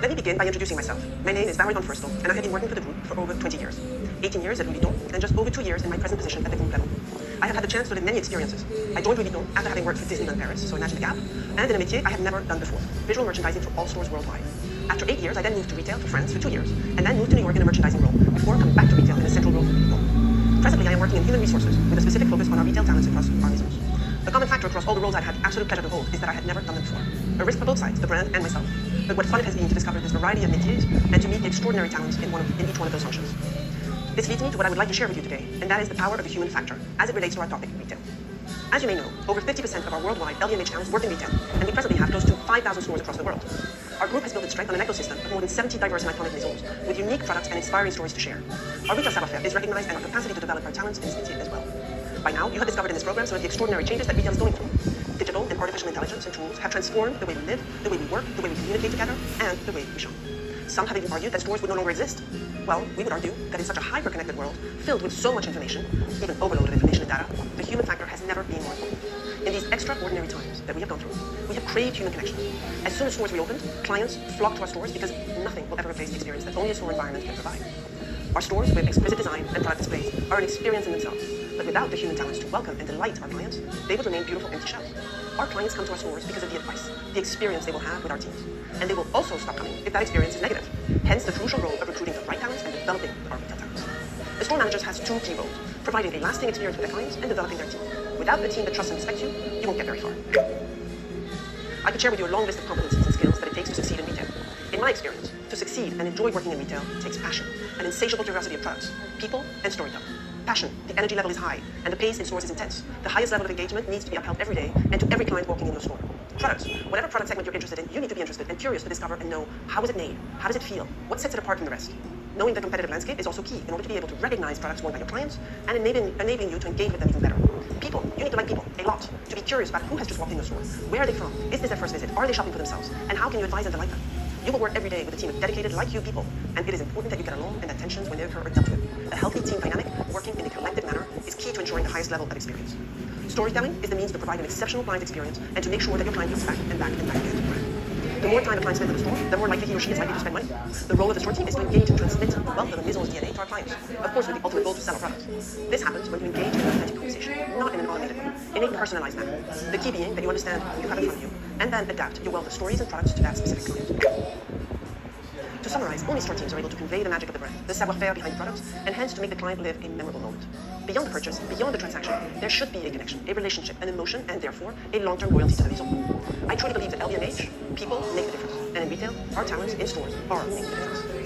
Let me begin by introducing myself. My name is Marion Forstel, and I have been working for the group for over 20 years. 18 years at Louis Vuitton, and just over 2 years in my present position at the group level. I have had the chance to live many experiences. I joined Louis Vuitton after having worked for Disneyland Paris, so imagine the gap, and in a métier I had never done before, visual merchandising for all stores worldwide. After 8 years, I then moved to retail for France for 2 years, and then moved to New York in a merchandising role, before coming back to retail in a central role for Louis Vuitton. Presently, I am working in human resources, with a specific focus on our retail talents across our maisons. The common factor across all the roles I've had the absolute pleasure to hold is that I had never done them before. A risk for both sides, the brand and myself. But what fun it has been to discover this variety of métiers and to meet the extraordinary talents in each one of those functions. This leads me to what I would like to share with you today, and that is the power of the human factor as it relates to our topic, retail. As you may know, over 50% of our worldwide LVMH talents work in retail, and we presently have close to 5,000 stores across the world. Our group has built its strength on an ecosystem of more than 70 diverse and iconic maisons, with unique products and inspiring stories to share. Our retail savoir-faire is recognized and our capacity to develop our talents in this métier as well. By now, you have discovered in this program some of the extraordinary changes that retail is going through. Digital and artificial intelligence and tools have transformed the way we live, the way we work, the way we communicate together, and the way we shop. Some have even argued that stores would no longer exist. Well, we would argue that in such a hyper-connected world, filled with so much information, even overload of information and data, the human factor has never been more important. In these extraordinary times that we have gone through, we have craved human connections. As soon as stores reopened, clients flocked to our stores because nothing will ever replace the experience that only a store environment can provide. Our stores, with exquisite design and product displays, are an experience in themselves. But without the human talents to welcome and delight our clients, they would remain beautiful empty shells. Our clients come to our stores because of the advice, the experience they will have with our teams. And they will also stop coming if that experience is negative. Hence the crucial role of recruiting the right talents and developing our retail talents. The store manager has two key roles, providing a lasting experience with their clients and developing their team. Without a team that trusts and respects you, you won't get very far. I could share with you a long list of competencies and skills that it takes to succeed in retail. In my experience, to succeed and enjoy working in retail takes passion, an insatiable curiosity of products, people, and storytelling. Passion, the energy level is high, and the pace in stores is intense. The highest level of engagement needs to be upheld every day, and to every client walking in your store. Products, whatever product segment you're interested in, you need to be interested and curious to discover and know how is it made, how does it feel, what sets it apart from the rest. Knowing the competitive landscape is also key in order to be able to recognize products worn by your clients and enabling you to engage with them even better. People, you need to like people a lot, to be curious about who has just walked in your store, where are they from, is this their first visit, are they shopping for themselves, and how can you advise them to like them. You will work every day with a team of dedicated, like-you people, and it is important that you get along and that tensions, when they occur, are dealt with. A healthy team dynamic, working in a collective manner, is key to ensuring the highest level of experience. Storytelling is the means to provide an exceptional client experience and to make sure that your client comes back and back and back again to the brand. The more time a client spends in the store, the more likely he or she is likely to spend money. The role of the store team is to engage and transmit the wealth of the maison's DNA to our clients, of course with the ultimate goal to sell our products. This happens when you engage in an authentic conversation, not in an automated way, in a personalized manner. The key being that you understand who you have in front of you, and then adapt your wealth of stories and products to that specific client. To summarize, only store teams are able to convey the magic of the brand, the savoir-faire behind the products, and hence to make the client live a memorable moment. Beyond the purchase, beyond the transaction, there should be a connection, a relationship, an emotion, and therefore, a long-term loyalty to the maison. I truly believe that LVMH, people make the difference, and in retail, our talents in stores are making the difference.